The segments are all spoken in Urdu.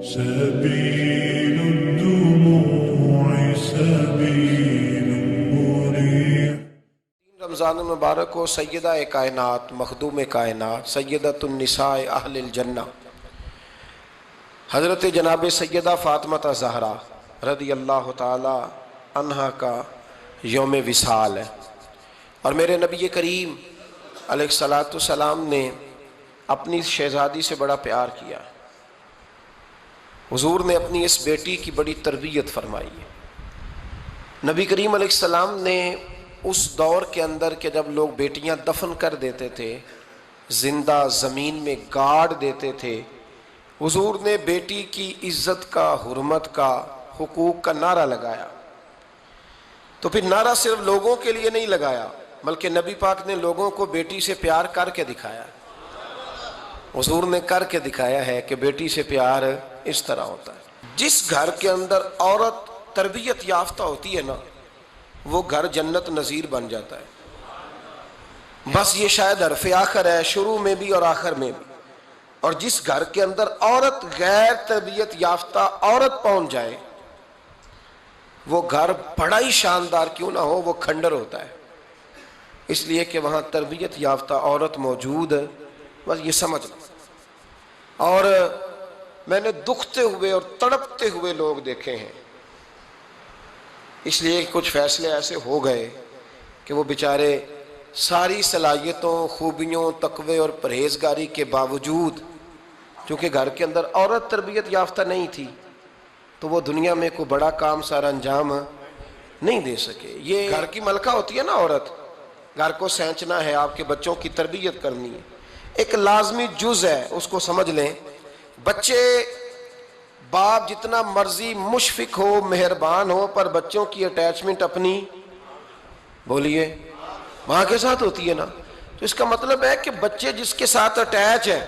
سبيل الدموع سبيل مريح۔ رمضان المبارک کو سیدہ کائنات مخدوم کائنات سیدۃ النساء اہل الجنہ حضرت جناب سیدہ فاطمہ زہرا رضی اللہ تعالی عنہا کا یوم وصال ہے، اور میرے نبی کریم علیہ الصلاۃ والسلام نے اپنی شہزادی سے بڑا پیار کیا۔ حضور نے اپنی اس بیٹی کی بڑی تربیت فرمائی ہے۔ نبی کریم علیہ السلام نے اس دور کے اندر کہ جب لوگ بیٹیاں دفن کر دیتے تھے، زندہ زمین میں گاڑ دیتے تھے، حضور نے بیٹی کی عزت کا، حرمت کا، حقوق کا نعرہ لگایا۔ تو پھر نعرہ صرف لوگوں کے لیے نہیں لگایا، بلکہ نبی پاک نے لوگوں کو بیٹی سے پیار کر کے دکھایا۔ حضور نے کر کے دکھایا ہے کہ بیٹی سے پیار اس طرح ہوتا ہے۔ جس گھر کے اندر عورت تربیت یافتہ ہوتی ہے نا، وہ گھر جنت نظیر بن جاتا ہے۔ بس یہ شاید حرف آخر ہے، شروع میں بھی اور آخر میں بھی۔ اور جس گھر کے اندر عورت غیر تربیت یافتہ عورت پہنچ جائے، وہ گھر بڑا ہی شاندار کیوں نہ ہو، وہ کھنڈر ہوتا ہے، اس لیے کہ وہاں تربیت یافتہ عورت موجود ہے۔ بس یہ سمجھ لو۔ اور میں نے دکھتے ہوئے اور تڑپتے ہوئے لوگ دیکھے ہیں، اس لیے کچھ فیصلے ایسے ہو گئے کہ وہ بیچارے ساری صلاحیتوں، خوبیوں، تقوی اور پرہیزگاری کے باوجود، چونکہ گھر کے اندر عورت تربیت یافتہ نہیں تھی، تو وہ دنیا میں کوئی بڑا کام سارا انجام نہیں دے سکے۔ یہ گھر کی ملکہ ہوتی ہے نا عورت، گھر کو سینچنا ہے، آپ کے بچوں کی تربیت کرنی ہے، ایک لازمی جز ہے، اس کو سمجھ لیں۔ بچے باپ جتنا مرضی مشفق ہو، مہربان ہو، پر بچوں کی اٹیچمنٹ اپنی بولیے ماں کے ساتھ ہوتی ہے نا۔ تو اس کا مطلب ہے کہ بچے جس کے ساتھ اٹیچ ہے،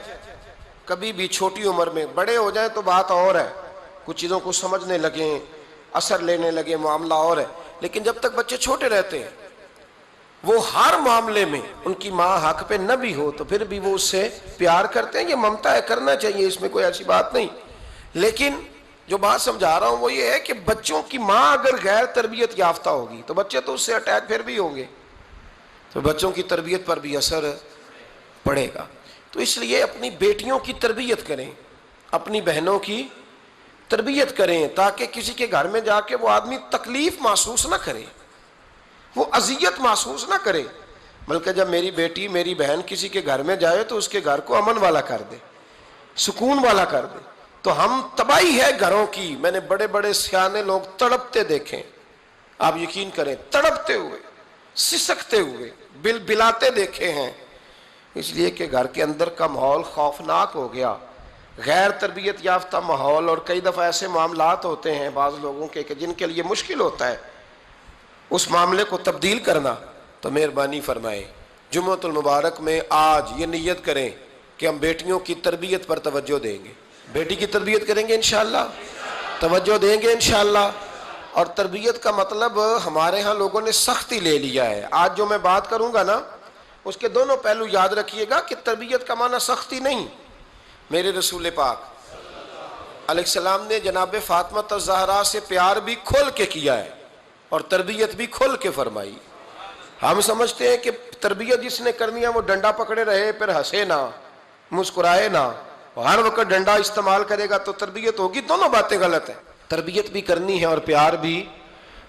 کبھی بھی چھوٹی عمر میں، بڑے ہو جائیں تو بات اور ہے، کچھ چیزوں کو سمجھنے لگیں، اثر لینے لگے، معاملہ اور ہے، لیکن جب تک بچے چھوٹے رہتے ہیں، وہ ہر معاملے میں ان کی ماں حق پہ نہ بھی ہو تو پھر بھی وہ اس سے پیار کرتے ہیں۔ یہ ممتا ہے، کرنا چاہیے، اس میں کوئی ایسی بات نہیں۔ لیکن جو بات سمجھا رہا ہوں وہ یہ ہے کہ بچوں کی ماں اگر غیر تربیت یافتہ ہوگی تو بچے تو اس سے اٹیچ پھر بھی ہوں گے، تو بچوں کی تربیت پر بھی اثر پڑے گا۔ تو اس لیے اپنی بیٹیوں کی تربیت کریں، اپنی بہنوں کی تربیت کریں، تاکہ کسی کے گھر میں جا کے وہ آدمی تکلیف محسوس نہ کرے، وہ اذیت محسوس نہ کرے، بلکہ جب میری بیٹی، میری بہن کسی کے گھر میں جائے تو اس کے گھر کو امن والا کر دے، سکون والا کر دے۔ تو ہم تباہی ہے گھروں کی، میں نے بڑے بڑے سیانے لوگ تڑپتے دیکھیں، آپ یقین کریں، تڑپتے ہوئے، سسکتے ہوئے، بلاتے دیکھے ہیں، اس لیے کہ گھر کے اندر کا ماحول خوفناک ہو گیا، غیر تربیت یافتہ ماحول۔ اور کئی دفعہ ایسے معاملات ہوتے ہیں بعض لوگوں کے کہ جن کے لیے مشکل ہوتا ہے اس معاملے کو تبدیل کرنا۔ تو مہربانی فرمائے جمعۃ المبارک میں آج یہ نیت کریں کہ ہم بیٹیوں کی تربیت پر توجہ دیں گے، بیٹی کی تربیت کریں گے انشاءاللہ، توجہ دیں گے انشاءاللہ۔ اور تربیت کا مطلب ہمارے ہاں لوگوں نے سختی لے لیا ہے۔ آج جو میں بات کروں گا نا، اس کے دونوں پہلو یاد رکھیے گا کہ تربیت کا معنی سختی نہیں۔ میرے رسول پاک علیہ السلام نے جناب فاطمہ زہرا سے پیار بھی کھول کے کیا ہے اور تربیت بھی کھول کے فرمائی۔ ہم سمجھتے ہیں کہ تربیت جس نے کرنی ہے وہ ڈنڈا پکڑے رہے، پھر ہنسے نہ، مسکرائے نہ، ہر وقت ڈنڈا استعمال کرے گا تو تربیت ہوگی۔ دونوں باتیں غلط ہیں، تربیت بھی کرنی ہے اور پیار بھی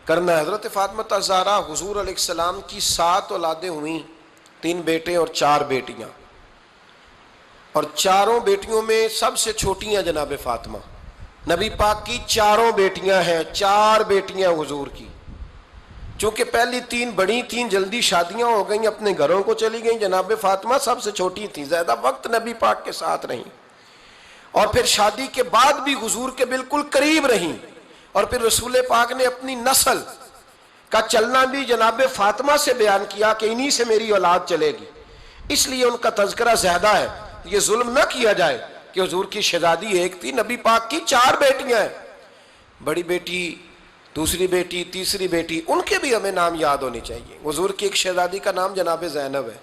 کرنا ہے۔ حضرت فاطمہ زہرا حضور علیہ السلام کی 7 اولادیں ہوئیں، 3 بیٹے اور 4 بیٹیاں، اور چاروں بیٹیوں میں سب سے چھوٹی ہیں جناب فاطمہ۔ نبی پاک کی 4 بیٹیاں ہیں، 4 بیٹیاں حضور کی، چونکہ پہلی 3 بڑی تھیں، جلدی شادیاں ہو گئیں، اپنے گھروں کو چلی گئیں، جناب فاطمہ سب سے چھوٹی تھیں، زیادہ وقت نبی پاک کے ساتھ رہیں، اور پھر شادی کے بعد بھی حضور کے بالکل قریب رہیں، اور پھر رسول پاک نے اپنی نسل کا چلنا بھی جناب فاطمہ سے بیان کیا کہ انہی سے میری اولاد چلے گی، اس لیے ان کا تذکرہ زیادہ ہے۔ یہ ظلم نہ کیا جائے کہ حضور کی شہزادی ایک تھی، نبی پاک کی 4 بیٹیاں ہیں، بڑی بیٹی، دوسری بیٹی، تیسری بیٹی، ان کے بھی ہمیں نام یاد ہونے چاہیے۔ حضور کی ایک شہزادی کا نام جناب زینب ہے،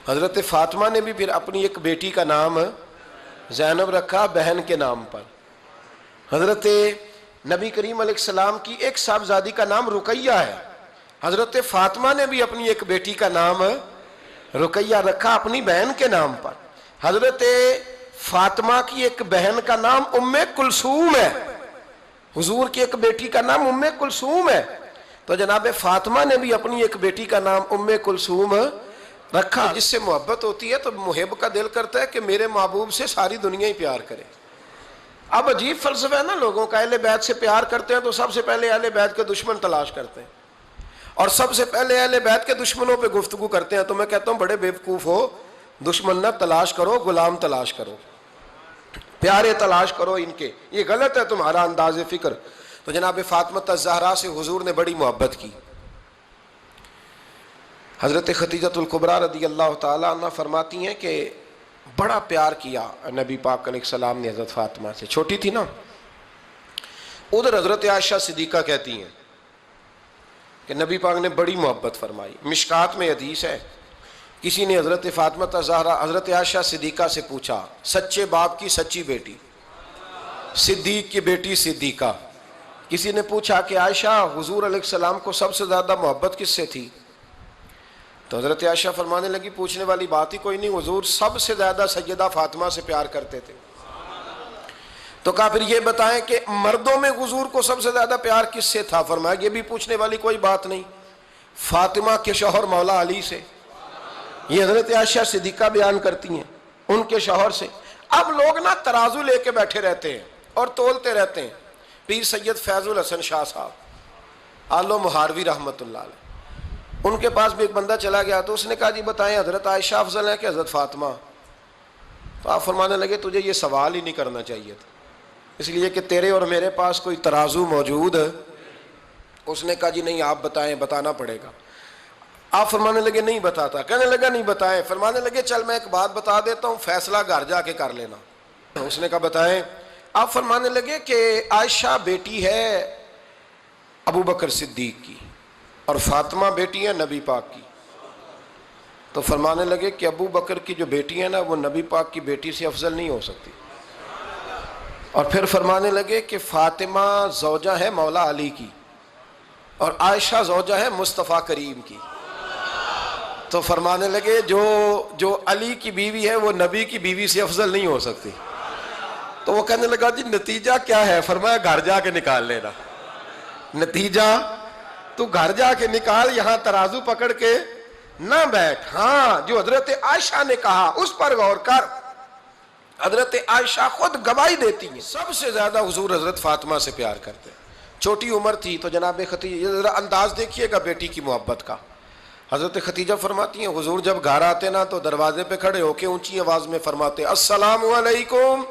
حضرت فاطمہ نے بھی پھر اپنی ایک بیٹی کا نام زینب رکھا بہن کے نام پر. حضرت نبی کریم علیہ السلام کی ایک صاحبزادی کا نام رقیہ ہے. حضرت فاطمہ نے بھی اپنی ایک بیٹی کا نام رقیہ رکھا اپنی بہن کے نام پر. حضرت فاطمہ کی ایک بہن کا نام ام کلثوم ہے. حضور کی ایک بیٹی کا نام ام کلثوم ہے. تو جناب فاطمہ نے بھی اپنی ایک بیٹی کا نام ام کلثوم رکھا. جس سے محبت ہوتی ہے تو محب کا دل کرتا ہے کہ میرے محبوب سے ساری دنیا ہی پیار کرے. اب عجیب فلسفہ ہے نا لوگوں کا, اہل بیت سے پیار کرتے ہیں تو سب سے پہلے اہل بیت کے دشمن تلاش کرتے ہیں اور سب سے پہلے اہل بیت کے دشمنوں پہ گفتگو کرتے ہیں. تو میں کہتا ہوں بڑے بیوقوف ہو, دشمن نہ تلاش کرو, غلام تلاش کرو, پیارے تلاش کرو ان کے. یہ غلط ہے تمہارا انداز فکر. تو جناب فاطمہ الزہرا سے حضور نے بڑی محبت کی. حضرت خدیجہ الکبریٰ رضی اللہ تعالیٰ عنہ فرماتی ہیں کہ بڑا پیار کیا نبی پاک علیہ السلام نے حضرت فاطمہ سے. چھوٹی تھی نا. ادھر حضرت عائشہ صدیقہ کہتی ہیں کہ نبی پاک نے بڑی محبت فرمائی. مشکات میں حدیث ہے, کسی نے حضرت فاطمہ الزہرا حضرت عائشہ صدیقہ سے پوچھا, سچے باپ کی سچی بیٹی, صدیق کی بیٹی صدیقہ. کسی نے پوچھا کہ عائشہ حضور علیہ السلام کو سب سے زیادہ محبت کس سے تھی؟ تو حضرت عائشہ فرمانے لگی پوچھنے والی بات ہی کوئی نہیں, حضور سب سے زیادہ سیدہ فاطمہ سے پیار کرتے تھے. تو کہا پھر یہ بتائیں کہ مردوں میں حضور کو سب سے زیادہ پیار کس سے تھا؟ فرمایا یہ بھی پوچھنے والی کوئی بات نہیں, فاطمہ کے شوہر مولا علی سے. یہ حضرت عائشہ صدیقہ بیان کرتی ہیں ان کے شوہر سے. اب لوگ نا ترازو لے کے بیٹھے رہتے ہیں اور تولتے رہتے ہیں. پیر سید فیض الحسن شاہ صاحب آلو مہاروی رحمۃ اللہ علیہ, ان کے پاس بھی ایک بندہ چلا گیا تو اس نے کہا جی بتائیں حضرت عائشہ افضل ہے کہ حضرت فاطمہ؟ تو آپ فرمانے لگے تجھے یہ سوال ہی نہیں کرنا چاہیے تھا, اس لیے کہ تیرے اور میرے پاس کوئی ترازو موجود ہے. اس نے کہا جی نہیں آپ بتائیں, بتانا پڑے گا. آپ فرمانے لگے نہیں بتاتا. کہنے لگا نہیں بتائیں. فرمانے لگے چل میں ایک بات بتا دیتا ہوں, فیصلہ گھر جا کے کر لینا. اس نے کہا بتائیں. آپ فرمانے لگے کہ عائشہ بیٹی ہے ابو بکر صدیق کی اور فاطمہ بیٹی ہے نبی پاک کی. تو فرمانے لگے کہ ابو بکر کی جو بیٹی ہے نا وہ نبی پاک کی بیٹی سے افضل نہیں ہو سکتی. اور پھر فرمانے لگے کہ فاطمہ زوجہ ہے مولا علی کی اور عائشہ زوجہ ہے مصطفیٰ کریم کی. تو فرمانے لگے جو علی کی بیوی ہے وہ نبی کی بیوی سے افضل نہیں ہو سکتی. تو وہ کہنے لگا جی نتیجہ کیا ہے؟ فرمایا گھر جا کے نکال لینا. نتیجہ تو گھر جا کے نکال, یہاں ترازو پکڑ کے نہ بیٹھ. ہاں جو حضرت عائشہ نے کہا اس پر غور کر. حضرت عائشہ خود گواہی دیتی ہیں سب سے زیادہ حضور حضرت فاطمہ سے پیار کرتے. چھوٹی عمر تھی تو جناب خدیجہ, ذرا انداز دیکھیے گا بیٹی کی محبت کا. حضرت خدیجہ فرماتی ہیں حضور جب گھر آتے نا تو دروازے پہ کھڑے ہو کے اونچی آواز میں فرماتے السلام علیکم.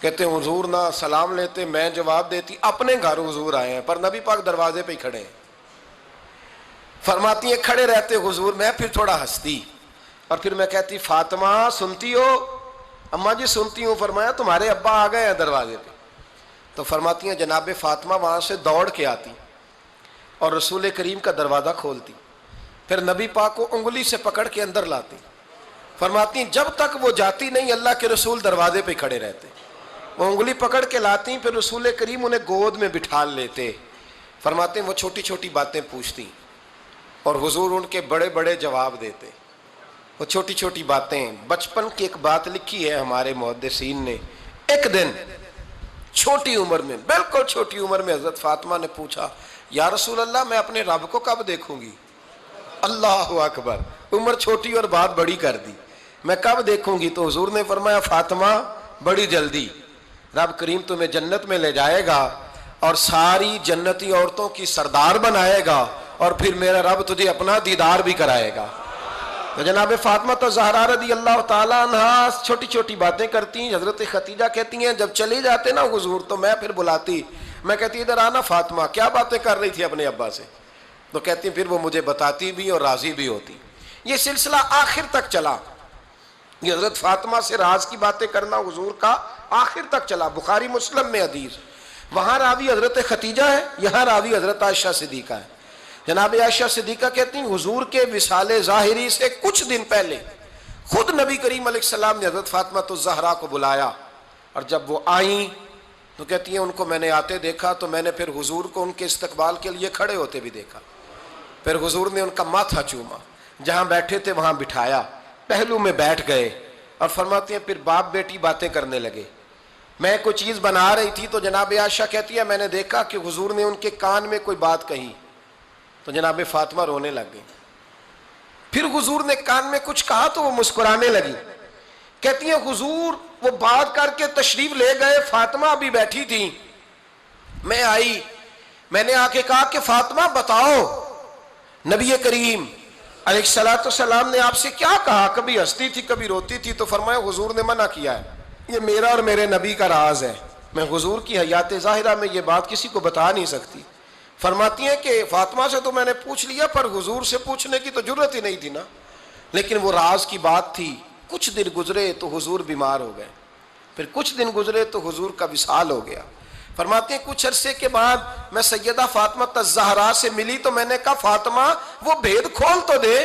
کہتے ہیں حضور نہ سلام لیتے, میں جواب دیتی. اپنے گھر حضور آئے ہیں پر نبی پاک دروازے پہ ہی کھڑے ہیں. فرماتی ہیں کھڑے رہتے حضور, میں پھر تھوڑا ہنستی اور پھر میں کہتی فاطمہ سنتی ہو؟ اماں جی سنتی ہوں. فرمایا تمہارے ابا آ گئے ہیں دروازے پہ. تو فرماتی ہیں جناب فاطمہ وہاں سے دوڑ کے آتی اور رسول کریم کا دروازہ کھولتی, پھر نبی پاک کو انگلی سے پکڑ کے اندر لاتی. فرماتی ہیں جب تک وہ جاتی نہیں اللہ کے رسول دروازے پہ کھڑے رہتے. وہ انگلی پکڑ کے لاتی, پھر رسول کریم انہیں گود میں بٹھا لیتے. فرماتے ہیں وہ چھوٹی چھوٹی باتیں پوچھتی اور حضور ان کے بڑے بڑے جواب دیتے. وہ چھوٹی چھوٹی باتیں, بچپن کی ایک بات لکھی ہے ہمارے محدثین نے. ایک دن چھوٹی عمر میں, بالکل چھوٹی عمر میں حضرت فاطمہ نے پوچھا یا رسول اللہ میں اپنے رب کو کب دیکھوں گی؟ اللہ اکبر, عمر چھوٹی اور بات بڑی کر دی, میں کب دیکھوں گی؟ تو حضور نے فرمایا فاطمہ بڑی جلدی, رب کریم تمہیں جنت میں لے جائے گا اور ساری جنتی عورتوں کی سردار بنائے گا اور پھر میرا رب تجھے اپنا دیدار بھی کرائے گا. تو جناب فاطمہ الزہرا رضی اللہ تعالیٰ عنہا چھوٹی چھوٹی باتیں کرتی. حضرت خدیجہ کہتی ہیں جب چلے جاتے نا حضور تو میں پھر بلاتی, میں کہتی ادھر آنا فاطمہ, کیا باتیں کر رہی تھی اپنے ابا سے؟ تو کہتی پھر وہ مجھے بتاتی بھی اور راضی بھی ہوتی. یہ سلسلہ آخر تک چلا. یہ حضرت فاطمہ سے راز کی باتیں کرنا حضور کا آخر تک چلا. بخاری مسلم میں حدیث, وہاں راوی حضرت خدیجہ ہے, یہاں راوی حضرت عائشہ صدیقہ ہے. جناب عائشہ صدیقہ کہتی ہیں حضور کے وصال ظاہری سے کچھ دن پہلے خود نبی کریم علیہ السلام نے حضرت فاطمہ الزہرا کو بلایا، اور جب وہ آئیں تو کہتی ہیں ان کو میں نے آتے دیکھا تو میں نے پھر حضور کو ان کے استقبال کے لیے کھڑے ہوتے بھی دیکھا، پھر حضور نے ان کا ماتھا چوما، جہاں بیٹھے تھے وہاں بٹھایا، پہلو میں بیٹھ گئے، اور فرماتے ہیں پھر باپ بیٹی باتیں کرنے لگے۔ میں کوئی چیز بنا رہی تھی تو جناب عائشہ کہتی ہے میں نے دیکھا کہ حضور نے ان کے کان میں کوئی بات کہی تو جناب فاطمہ رونے لگ گئی، پھر حضور نے کان میں کچھ کہا تو وہ مسکرانے لگی۔ کہتی ہیں حضور وہ بات کر کے تشریف لے گئے، فاطمہ بھی بیٹھی تھی، میں آئی، میں نے آ کے کہا کہ فاطمہ بتاؤ نبی کریم علیہ السلام نے آپ سے کیا کہا؟ کبھی ہنستی تھی کبھی روتی تھی، تو فرمایا حضور نے منع کیا ہے، یہ میرا اور میرے نبی کا راز ہے، میں حضور کی حیات ظاہرہ میں یہ بات کسی کو بتا نہیں سکتی۔ فرماتی ہیں کہ فاطمہ سے تو میں نے پوچھ لیا پر حضور سے پوچھنے کی تو جرت ہی نہیں تھی نا، لیکن وہ راز کی بات تھی۔ کچھ دن گزرے تو حضور بیمار ہو گئے، پھر کچھ دن گزرے تو حضور کا وصال ہو گیا۔ فرماتے ہیں کچھ عرصے کے بعد میں سیدہ فاطمہ الزہرا سے ملی تو میں نے کہا فاطمہ وہ بھید کھول تو دے،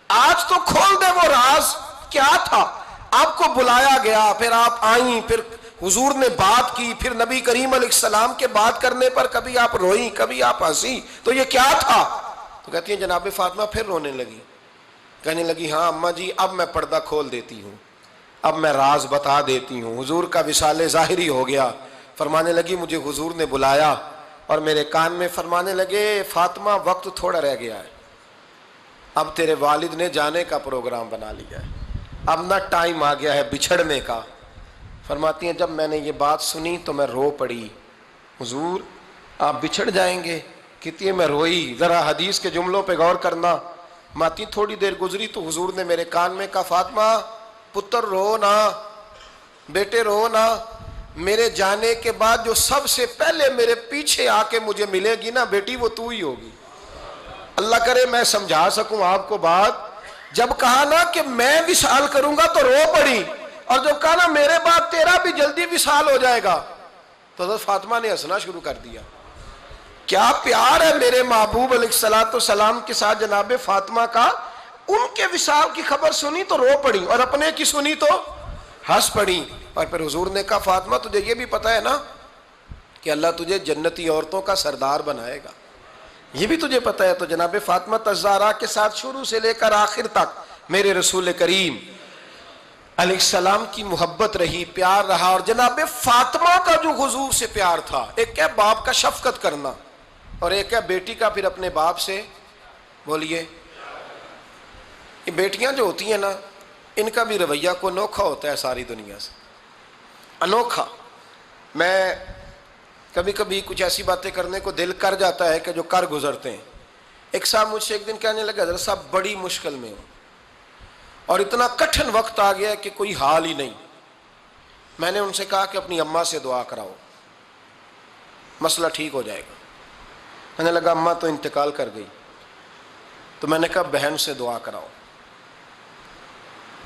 آج تو کھول دے وہ راز کیا تھا۔ آپ کو بلایا گیا، پھر آپ آئیں، پھر حضور نے بات کی، پھر نبی کریم علیہ السلام کے بات کرنے پر کبھی آپ روئیں کبھی آپ ہنسی، تو یہ کیا تھا؟ تو کہتی ہیں جناب فاطمہ پھر رونے لگی، کہنے لگی ہاں اماں جی اب میں پردہ کھول دیتی ہوں، اب میں راز بتا دیتی ہوں۔ حضور کا وصال ظاہری ہو گیا۔ فرمانے لگی مجھے حضور نے بلایا اور میرے کان میں فرمانے لگے فاطمہ وقت تھوڑا رہ گیا ہے، اب تیرے والد نے جانے کا پروگرام بنا لیا ہے، اب نہ ٹائم آ گیا ہے بچھڑنے کا۔ فرماتی ہیں جب میں نے یہ بات سنی تو میں رو پڑی، حضور آپ بچھڑ جائیں گے؟ کہتی ہے میں روئی۔ ذرا حدیث کے جملوں پہ غور کرنا، ماتی تھوڑی دیر گزری تو حضور نے میرے کان میں کہا فاطمہ پتر رو نا، بیٹے رو نا، میرے جانے کے بعد جو سب سے پہلے میرے پیچھے آ کے مجھے ملے گی نا بیٹی وہ تو ہی ہوگی۔ اللہ کرے میں سمجھا سکوں آپ کو بات، جب کہا نا کہ میں وصال کروں گا تو رو پڑی، اور جب کہا نا میرے بعد تیرا بھی جلدی وصال ہو جائے گا تو حضرت فاطمہ نے ہنسنا شروع کر دیا۔ کیا پیار ہے میرے محبوب علیہ السلام کے ساتھ جناب فاطمہ کا۔ ان کے وصال کی خبر سنی تو رو پڑی اور اپنے کی سنی تو ہنس پڑی۔ اور پھر حضور نے کہا فاطمہ تجھے یہ بھی پتہ ہے نا کہ اللہ تجھے جنتی عورتوں کا سردار بنائے گا، یہ بھی تجھے پتہ ہے؟ تو جناب فاطمہ الزہرا کے ساتھ شروع سے لے کر آخر تک میرے رسول کریم علیہ السلام کی محبت رہی، پیار رہا۔ اور جناب فاطمہ کا جو حضور سے پیار تھا، ایک ہے باپ کا شفقت کرنا اور ایک ہے بیٹی کا پھر اپنے باپ سے، بولیے، یہ بیٹیاں جو ہوتی ہیں نا ان کا بھی رویہ کو انوکھا ہوتا ہے ساری دنیا سے، انوکھا۔ میں کبھی کبھی کچھ ایسی باتیں کرنے کو دل کر جاتا ہے کہ جو کر گزرتے ہیں۔ ایک صاحب مجھ سے ایک دن کہنے لگا حضرت صاحب بڑی مشکل میں ہوں اور اتنا کٹھن وقت آ گیا کہ کوئی حال ہی نہیں۔ میں نے ان سے کہا کہ اپنی اماں سے دعا کراؤ، مسئلہ ٹھیک ہو جائے گا۔ کہنے لگا اماں تو انتقال کر گئی۔ تو میں نے کہا بہن سے دعا کراؤ۔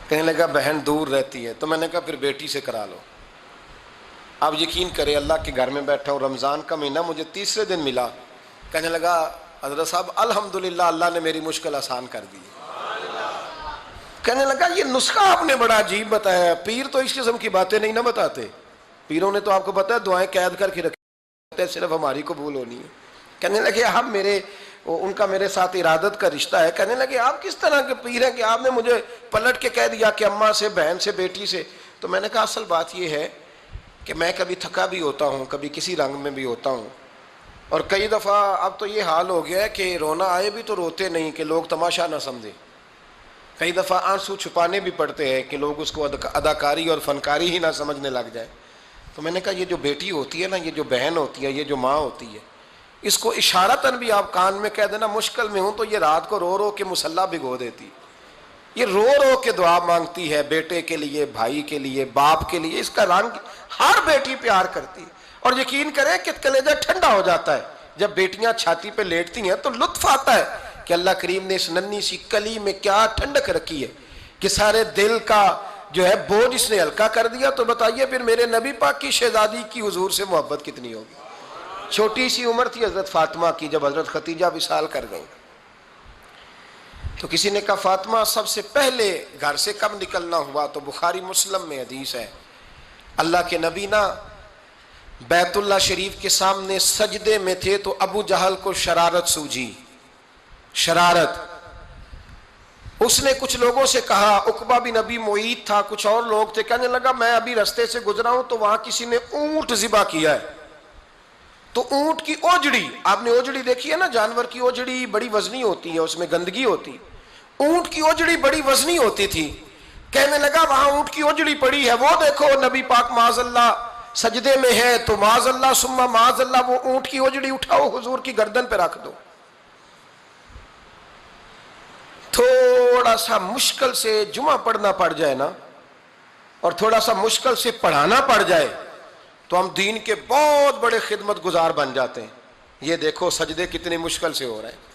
کہنے لگا بہن دور رہتی ہے۔ تو میں نے کہا پھر بیٹی سے کرا لو۔ آپ یقین کریں اللہ کے گھر میں بیٹھا ہوں، رمضان کا مہینہ مجھے تیسرے دن ملا۔ کہنے لگا حضرت صاحب الحمدللہ اللہ نے میری مشکل آسان کر دی۔ کہنے لگا یہ نسخہ آپ نے بڑا عجیب بتایا، پیر تو اس قسم کی باتیں نہیں نہ بتاتے، پیروں نے تو آپ کو پتہ ہے دعائیں قید کر کے رکھتے ہیں، صرف ہماری قبول ہونی ہے۔ کہنے لگے آپ ان کا میرے ساتھ ارادت کا رشتہ ہے۔ کہنے لگے آپ کس طرح کے پیر ہیں کہ آپ نے مجھے پلٹ کے کہہ دیا کہ اماں سے، بہن سے، بیٹی سے۔ تو میں نے کہا اصل بات یہ ہے کہ میں کبھی تھکا بھی ہوتا ہوں، کبھی کسی رنگ میں بھی ہوتا ہوں، اور کئی دفعہ اب تو یہ حال ہو گیا ہے کہ رونا آئے بھی تو روتے نہیں کہ لوگ تماشا نہ سمجھے، کئی دفعہ آنسو چھپانے بھی پڑتے ہیں کہ لوگ اس کو اداکاری اور فنکاری ہی نہ سمجھنے لگ جائے۔ تو میں نے کہا یہ جو بیٹی ہوتی ہے نا، یہ جو بہن ہوتی ہے، یہ جو ماں ہوتی ہے، اس کو اشارتاً بھی آپ کان میں کہہ دینا مشکل میں ہوں تو یہ رات کو رو رو کے مصلی بھگو دیتی، یہ رو رو کے دعا مانگتی ہے بیٹے کے لیے، بھائی کے لیے، باپ کے لیے۔ اس کا رنگ ہر بیٹی پیار کرتی ہے، اور یقین کریں کہ کلیجہ ٹھنڈا ہو جاتا ہے جب بیٹیاں چھاتی پہ لیٹتی ہیں تو لطف آتا ہے کہ اللہ کریم نے اس ننھی سی کلی میں کیا ٹھنڈک رکھی ہے کہ سارے دل کا جو ہے بوجھ اس نے ہلکا کر دیا۔ تو بتائیے پھر میرے نبی پاک کی شہزادی کی حضور سے محبت کتنی ہوگی۔ چھوٹی سی عمر تھی حضرت فاطمہ کی جب حضرت ختیجہ وصال کر گئیں۔ تو کسی نے کہا فاطمہ سب سے پہلے گھر سے کب نکلنا ہوا؟ تو بخاری مسلم میں حدیث ہے، اللہ کے نبی نا بیت اللہ شریف کے سامنے سجدے میں تھے تو ابو جہل کو شرارت سوجھی، شرارت۔ اس نے کچھ لوگوں سے کہا، عقبہ بن ابی معیط تھا، کچھ اور لوگ تھے، کہنے لگا میں ابھی رستے سے گزرا ہوں تو وہاں کسی نے اونٹ ذبح کیا ہے، تو اونٹ کی اوجڑی، آپ نے اوجڑی دیکھی ہے نا، جانور کی اوجڑی بڑی وزنی ہوتی ہے، اس میں گندگی ہوتی، اونٹ کی اوجڑی بڑی وزنی ہوتی تھی۔ کہنے لگا وہاں اونٹ کی اوجڑی پڑی ہے، وہ دیکھو نبی پاک معاذ اللہ سجدے میں ہے، تو معاذ اللہ ثم معاذ اللہ وہ اونٹ کی اوجڑی اٹھاؤ حضور کی گردن پہ رکھ دو۔ تھوڑا سا مشکل سے جمعہ پڑھنا پڑ جائے نا، اور تھوڑا سا مشکل سے پڑھانا پڑ جائے تو ہم دین کے بہت بڑے خدمت گزار بن جاتے ہیں۔ یہ دیکھو سجدے کتنی مشکل سے ہو رہے ہیں،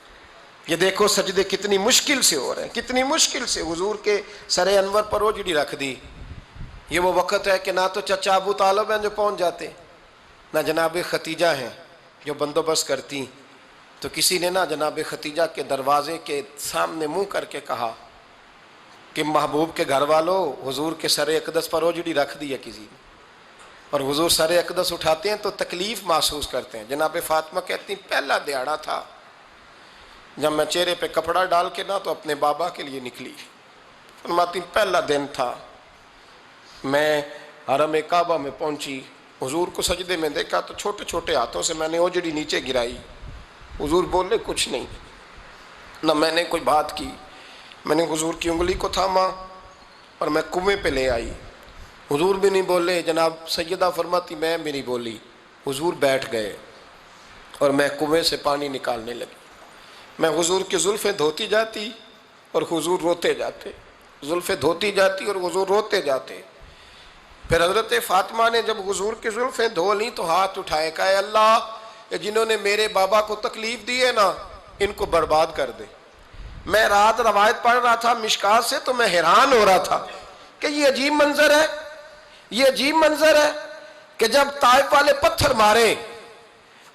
یہ دیکھو سجدے کتنی مشکل سے ہو رہے ہیں، کتنی مشکل سے حضور کے سر انور پر اوجڑی رکھ دی۔ یہ وہ وقت ہے کہ نہ تو چچا ابو طالب ہیں جو پہنچ جاتے، نہ جناب ختیجہ ہیں جو بندوبست کرتی، تو کسی نے نا جناب ختیجہ کے دروازے کے سامنے منہ کر کے کہا کہ محبوب کے گھر والوں حضور کے سر اقدس پر اوجڑی رکھ دی ہے کسی نے، اور حضور سر اقدس اٹھاتے ہیں تو تکلیف محسوس کرتے ہیں۔ جناب فاطمہ کہتی ہیں پہلا دیہڑا تھا جب میں چہرے پہ کپڑا ڈال کے نا تو اپنے بابا کے لیے نکلی، فرماتی پہلا دن تھا، میں حرم کعبہ میں پہنچی، حضور کو سجدے میں دیکھا تو چھوٹے چھوٹے ہاتھوں سے میں نے اوجڑی نیچے گرائی، حضور بولے کچھ نہیں، نہ میں نے کوئی بات کی، میں نے حضور کی انگلی کو تھاما اور میں کنویں پہ لے آئی، حضور بھی نہیں بولے، جناب سیدہ فرماتی میں بھی نہیں بولی، حضور بیٹھ گئے اور میں کنویں سے پانی نکالنے لگی، میں حضور کی زلفیں دھوتی جاتی اور حضور روتے جاتے، زلفیں دھوتی جاتی اور حضور روتے جاتے۔ پھر حضرت فاطمہ نے جب حضور کی زلفیں دھو لیں تو ہاتھ اٹھائے، کہا اے اللہ جنہوں نے میرے بابا کو تکلیف دی ہے نا ان کو برباد کر دے۔ میں رات روایت پڑھ رہا تھا مشکات سے تو میں حیران ہو رہا تھا کہ یہ عجیب منظر ہے، یہ عجیب منظر ہے کہ جب طائف والے پتھر مارے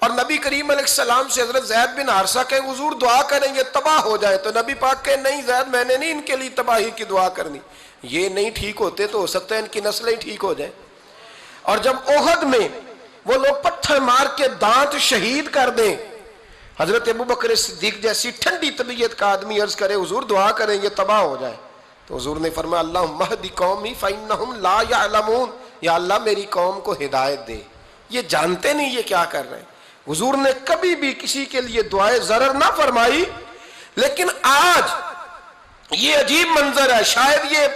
اور نبی کریم علیہ السلام سے حضرت زید بن حارثہ کہ حضور دعا کریں یہ تباہ ہو جائے، تو نبی پاک کہ نہیں زید میں نے نہیں ان کے لیے تباہی کی دعا کرنی، یہ نہیں ٹھیک ہوتے تو ہو سکتا ہے ان کی نسلیں ٹھیک ہو جائیں۔ اور جب احد میں وہ لوگ پتھر مار کے دانت شہید کر دیں، حضرت ابوبکر صدیق جیسی ٹھنڈی طبیعت کا آدمی عرض کرے حضور دعا کریں یہ تباہ ہو جائے، تو حضور نے فرمایا اللہم اہد قومی فإنہم لا یعلمون، یا اللہ میری قوم کو ہدایت دے، یہ جانتے نہیں یہ کیا کر رہے ہیں۔ حضور نے کبھی بھی کسی کے لیے دعائے ضرر نہ فرمائی، لیکن آج یہ عجیب منظر ہے، شاید یہ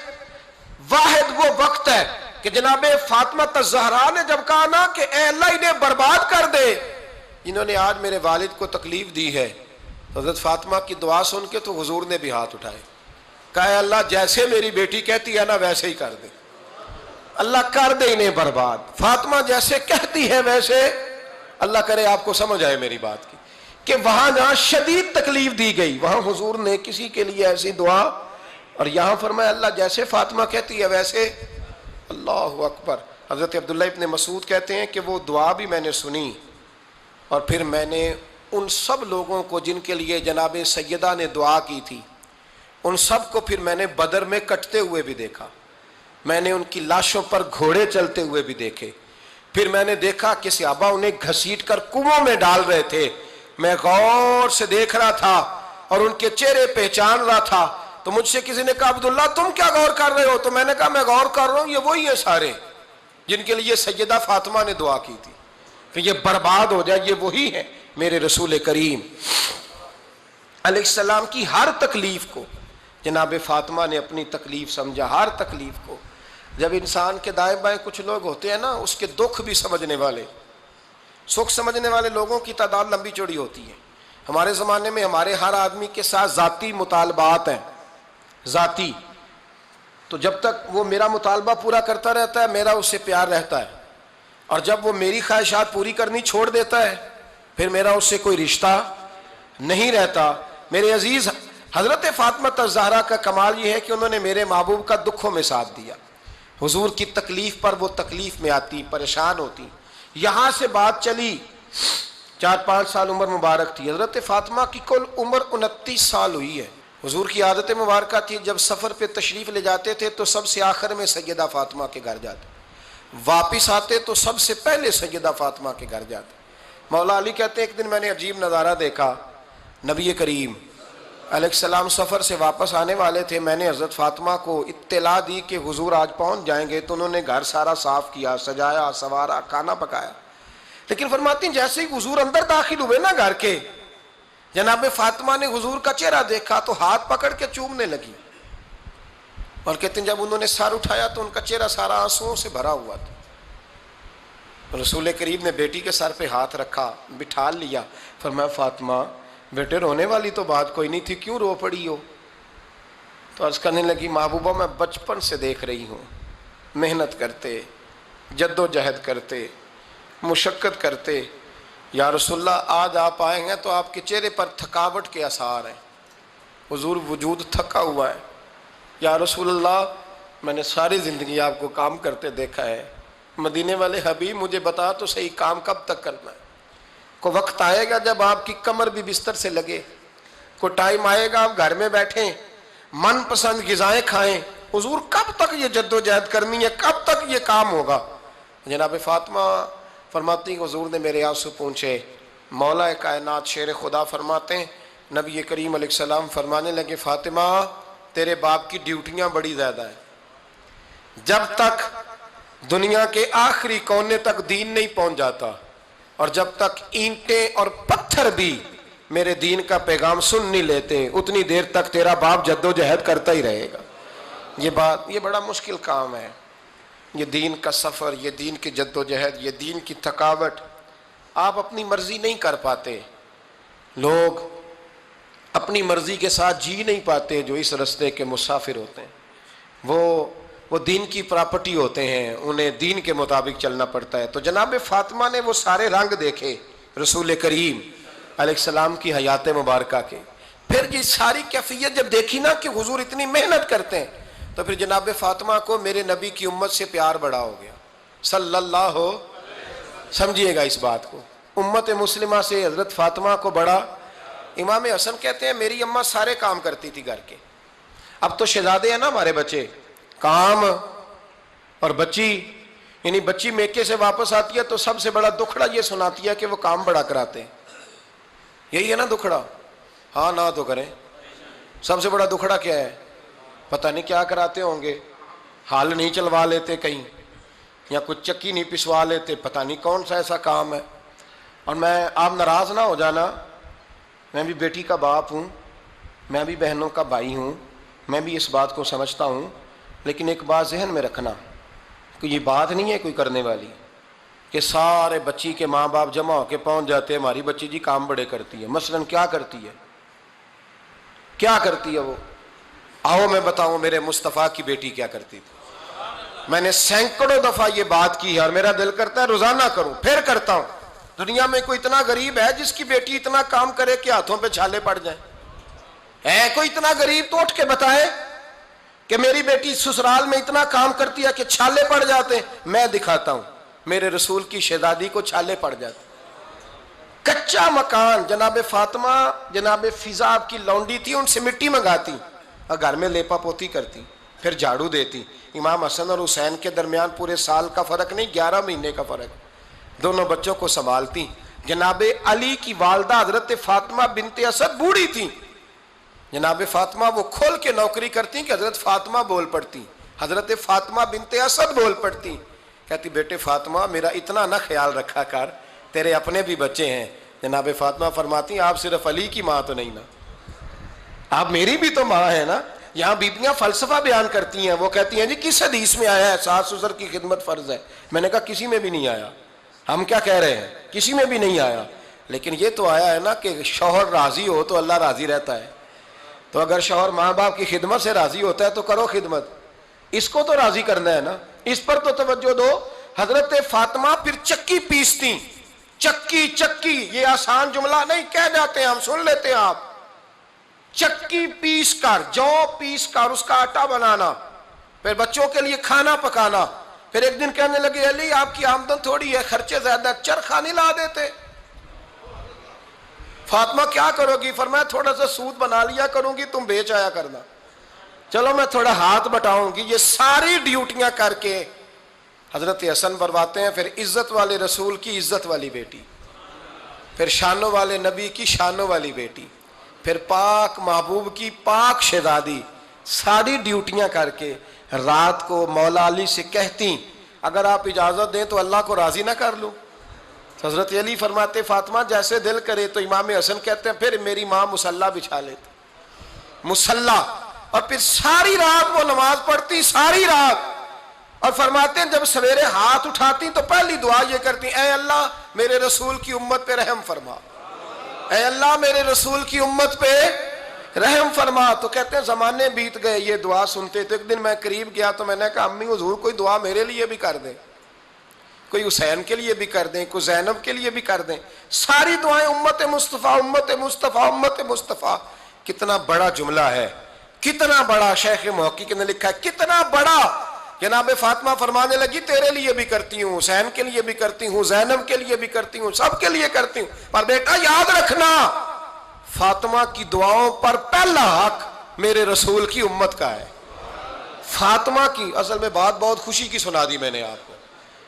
واحد وہ وقت ہے کہ جناب فاطمہ الزہرا نے جب کہا نا کہ اے اللہ انہیں برباد کر دے جنہوں نے آج میرے والد کو تکلیف دی ہے، حضرت فاطمہ کی دعا سن کے تو حضور نے بھی ہاتھ اٹھائے، کہا اے اللہ جیسے میری بیٹی کہتی ہے نا ویسے ہی کر دے، اللہ کر دے انہیں برباد، فاطمہ جیسے کہتی ہے ویسے، اللہ کرے آپ کو سمجھ آئے میری بات کی کہ وہاں جہاں شدید تکلیف دی گئی وہاں حضور نے کسی کے لیے ایسی دعا، اور یہاں فرمایا اللہ جیسے فاطمہ کہتی ہے ویسے، اللہ اکبر۔ حضرت عبداللہ ابن مسعود کہتے ہیں کہ وہ دعا بھی میں نے سنی، اور پھر میں نے ان سب لوگوں کو جن کے لیے جناب سیدہ نے دعا کی تھی ان سب کو پھر میں نے بدر میں کٹتے ہوئے بھی دیکھا، میں نے ان کی لاشوں پر گھوڑے چلتے ہوئے بھی دیکھے، پھر میں نے دیکھا کہ صحابہ انہیں گھسیٹ کر کنووں میں ڈال رہے تھے، میں غور سے دیکھ رہا تھا اور ان کے چہرے پہچان رہا تھا، تو مجھ سے کسی نے کہا عبداللہ تم کیا غور کر رہے ہو؟ تو میں نے کہا میں غور کر رہا ہوں یہ وہی ہیں سارے جن کے لیے سیدہ فاطمہ نے دعا کی تھی کہ یہ برباد ہو جائے، یہ وہی ہیں میرے رسول کریم علیہ السلام کی ہر تکلیف کو جناب فاطمہ نے اپنی تکلیف سمجھا، ہر تکلیف کو۔ جب انسان کے دائیں بائیں کچھ لوگ ہوتے ہیں نا اس کے دکھ بھی سمجھنے والے، سکھ سمجھنے والے لوگوں کی تعداد لمبی چوڑی ہوتی ہے۔ ہمارے زمانے میں ہمارے ہر آدمی کے ساتھ ذاتی مطالبات ہیں، ذاتی، تو جب تک وہ میرا مطالبہ پورا کرتا رہتا ہے میرا اس سے پیار رہتا ہے، اور جب وہ میری خواہشات پوری کرنی چھوڑ دیتا ہے پھر میرا اس سے کوئی رشتہ نہیں رہتا۔ میرے عزیز حضرت فاطمہ الزہرا کا کمال یہ ہے کہ انہوں نے میرے محبوب کا دکھوں میں ساتھ دیا، حضور کی تکلیف پر وہ تکلیف میں آتی، پریشان ہوتی۔ یہاں سے بات چلی 4-5 سال عمر مبارک تھی، حضرت فاطمہ کی کل عمر 29 سال ہوئی ہے، حضور کی عادت مبارکہ تھی جب سفر پہ تشریف لے جاتے تھے تو سب سے آخر میں سیدہ فاطمہ کے گھر جاتے، واپس آتے تو سب سے پہلے سیدہ فاطمہ کے گھر جاتے۔ مولا علی کہتے ہیں ایک دن میں نے عجیب نظارہ دیکھا، نبی کریم علیہ السلام سفر سے واپس آنے والے تھے، میں نے حضرت فاطمہ کو اطلاع دی کہ حضور آج پہنچ جائیں گے، تو انہوں نے گھر سارا صاف کیا، سجایا، سنوارا، کھانا پکایا، لیکن فرماتی ہیں جیسے ہی حضور اندر داخل ہوئے نا گھر کے، جناب فاطمہ نے حضور کا چہرہ دیکھا تو ہاتھ پکڑ کے چومنے لگی، اور کہتے ہیں جب انہوں نے سر اٹھایا تو ان کا چہرہ سارا آنسوؤں سے بھرا ہوا تھا۔ رسول کریم نے بیٹی کے سر پہ ہاتھ رکھا، بٹھا لیا، فرمایا فاطمہ بیٹے رونے والی تو بات کوئی نہیں تھی، کیوں رو پڑی ہو؟ تو عرض کرنے لگی محبوبہ میں بچپن سے دیکھ رہی ہوں، محنت کرتے، جد و جہد کرتے، مشقت کرتے، یا رسول اللہ آج آپ آئے ہیں تو آپ کے چہرے پر تھکاوٹ کے آثار ہیں، حضور وجود تھکا ہوا ہے۔ یا رسول اللہ میں نے ساری زندگی آپ کو کام کرتے دیکھا ہے، مدینے والے حبیب مجھے بتا تو صحیح کام کب تک کرنا ہے؟ کوئی وقت آئے گا جب آپ کی کمر بھی بستر سے لگے، کوئی ٹائم آئے گا آپ گھر میں بیٹھیں، من پسند غذائیں کھائیں، حضور کب تک یہ جد و جہد کرنی ہے، کب تک یہ کام ہوگا؟ جناب فاطمہ فرماتی ہیں حضور نے میرے آنسو پونچھے۔ مولا کائنات شیر خدا فرماتے ہیں نبی کریم علیہ السلام فرمانے لگے فاطمہ تیرے باپ کی ڈیوٹیاں بڑی زیادہ ہیں، جب تک دنیا کے آخری کونے تک دین نہیں پہنچ جاتا، اور جب تک اینٹیں اور پتھر بھی میرے دین کا پیغام سن نہیں لیتے، اتنی دیر تک تیرا باپ جد و جہد کرتا ہی رہے گا۔ یہ بڑا مشکل کام ہے، یہ دین کا سفر، یہ دین کی جد و جہد، یہ دین کی تھکاوٹ، آپ اپنی مرضی نہیں کر پاتے، لوگ اپنی مرضی کے ساتھ جی نہیں پاتے جو اس رستے کے مسافر ہوتے ہیں، وہ دین کی پراپرٹی ہوتے ہیں، انہیں دین کے مطابق چلنا پڑتا ہے۔ تو جناب فاطمہ نے وہ سارے رنگ دیکھے رسول کریم علیہ السلام کی حیات مبارکہ کے، پھر یہ ساری کیفیت جب دیکھی نا کہ حضور اتنی محنت کرتے ہیں، تو پھر جناب فاطمہ کو میرے نبی کی امت سے پیار بڑا ہو گیا صلی اللہ ہو، سمجھیے گا اس بات کو، امت مسلمہ سے حضرت فاطمہ کو بڑا۔ امام حسن کہتے ہیں میری اماں سارے کام کرتی تھی گھر کے، اب تو شہزادے ہیں نا ہمارے بچے، کام اور بچی، یعنی بچی میکے سے واپس آتی ہے تو سب سے بڑا دکھڑا یہ سناتی ہے کہ وہ کام بڑا کراتے ہیں، یہی ہے نا دکھڑا؟ ہاں نہ تو کریں، سب سے بڑا دکھڑا کیا ہے؟ پتہ نہیں کیا کراتے ہوں گے، ہال نہیں چلوا لیتے کہیں، یا کچھ چکی نہیں پسوا لیتے، پتہ نہیں کون سا ایسا کام ہے۔ اور آپ ناراض نہ ہو جانا، میں بھی بیٹی کا باپ ہوں، میں بھی بہنوں کا بھائی ہوں، میں بھی اس بات کو سمجھتا ہوں، لیکن ایک بات ذہن میں رکھنا کہ یہ بات نہیں ہے کوئی کرنے والی کہ سارے بچی کے ماں باپ جمع ہو کے پہنچ جاتے ہیں ہماری بچی جی کام بڑے کرتی ہے، مثلاً کیا کرتی ہے؟ کیا کرتی ہے وہ؟ آؤ میں بتاؤں میرے مصطفیٰ کی بیٹی کیا کرتی تھی۔ میں نے سینکڑوں دفعہ یہ بات کی ہے اور میرا دل کرتا ہے روزانہ کروں، پھر کرتا ہوں۔ دنیا میں کوئی اتنا غریب ہے جس کی بیٹی اتنا کام کرے کہ ہاتھوں پہ چھالے پڑ جائیں؟ ہے کوئی اتنا غریب تو اٹھ کے بتائے کہ میری بیٹی سسرال میں اتنا کام کرتی ہے کہ چھالے پڑ جاتے ہیں؟ میں دکھاتا ہوں، میرے رسول کی شہزادی کو چھالے پڑ جاتے۔ کچا مکان، جناب فاطمہ جناب فضا آپ کی لونڈی تھی، ان سے مٹی منگاتی اور گھر میں لیپا پوتی کرتی، پھر جھاڑو دیتی۔ امام حسن اور حسین کے درمیان پورے سال کا فرق نہیں، 11 مہینے کا فرق، دونوں بچوں کو سنبھالتی۔ جناب علی کی والدہ حضرت فاطمہ بنت اسد بوڑھی تھی، جناب فاطمہ وہ کھول کے نوکری کرتی کہ حضرت فاطمہ بول پڑتی، حضرت فاطمہ بنت اسد بول پڑتی، کہتی بیٹے فاطمہ میرا اتنا نہ خیال رکھا کر، تیرے اپنے بھی بچے ہیں۔ جناب فاطمہ فرماتی آپ صرف علی کی ماں تو نہیں نا، آپ میری بھی تو ماں ہے نا۔ یہاں بیبیاں فلسفہ بیان کرتی ہیں، وہ کہتی ہیں جی کس حدیث میں آیا ہے ساس سسر کی خدمت فرض ہے؟ میں نے کہا کسی میں بھی نہیں آیا، ہم کیا کہہ رہے ہیں، کسی میں بھی نہیں آیا، لیکن یہ تو آیا ہے نا کہ شوہر راضی ہو تو اللہ راضی رہتا ہے، تو اگر شوہر ماں باپ کی خدمت سے راضی ہوتا ہے تو کرو خدمت، اس کو تو راضی کرنا ہے نا، اس پر تو توجہ دو۔ حضرت فاطمہ پھر چکی پیستی، چکی یہ آسان جملہ نہیں، کہہ جاتے ہیں ہم، سن لیتے ہیں آپ، چکی پیس کر، جو پیس کر اس کا آٹا بنانا، پھر بچوں کے لیے کھانا پکانا۔ پھر ایک دن کہنے لگے علی آپ کی آمدن تھوڑی ہے، خرچے زیادہ، چرخہ نہیں لا دیتے؟ فاطمہ کیا کرو گی؟ فرمایا تھوڑا سا سود بنا لیا کروں گی، تم بیچ آیا کرنا۔ چلو میں تھوڑا ہاتھ بٹاؤں گی۔ یہ ساری ڈیوٹیاں کر کے حضرت حسن فرماتے ہیں پھر عزت والے رسول کی عزت والی بیٹی، پھر شانوں والے نبی کی شانوں والی بیٹی، پھر پاک محبوب کی پاک شہزادی، ساری ڈیوٹیاں کر کے رات کو مولا علی سے کہتی اگر آپ اجازت دیں تو اللہ کو راضی نہ کر لوں؟ حضرت علی فرماتے فاطمہ جیسے دل کرے۔ تو امام حسن کہتے ہیں پھر میری ماں مصلی بچھا لیتی، مصلی، اور پھر ساری رات وہ نماز پڑھتی، ساری رات، اور فرماتے ہیں جب سویرے ہاتھ اٹھاتی تو پہلی دعا یہ کرتی اے اللہ میرے رسول کی امت پہ رحم فرما، اے اللہ میرے رسول کی امت پہ رحم فرما۔ تو کہتے ہیں زمانے بیت گئے یہ دعا سنتے۔ تو ایک دن میں قریب گیا تو میں نے کہا امی حضور کوئی دعا میرے لیے بھی کر دیں، کوئی حسین کے لیے بھی کر دیں، کوئی زینب کے لیے بھی کر دیں۔ ساری دعائیں امت مصطفیٰ امت مصطفیٰ امت مصطفیٰ۔ کتنا بڑا جملہ ہے، کتنا بڑا، شیخ محقق نے لکھا ہے کتنا بڑا۔ جناب فاطمہ فرمانے لگی تیرے لیے بھی کرتی ہوں، حسین کے لیے بھی کرتی ہوں، زینب کے لیے بھی کرتی ہوں، سب کے لیے کرتی ہوں، پر بیٹا یاد رکھنا فاطمہ کی دعاؤں پر پہلا حق میرے رسول کی امت کا ہے۔ فاطمہ کی اصل میں بات بہت خوشی کی سنا دی میں نے آپ کو،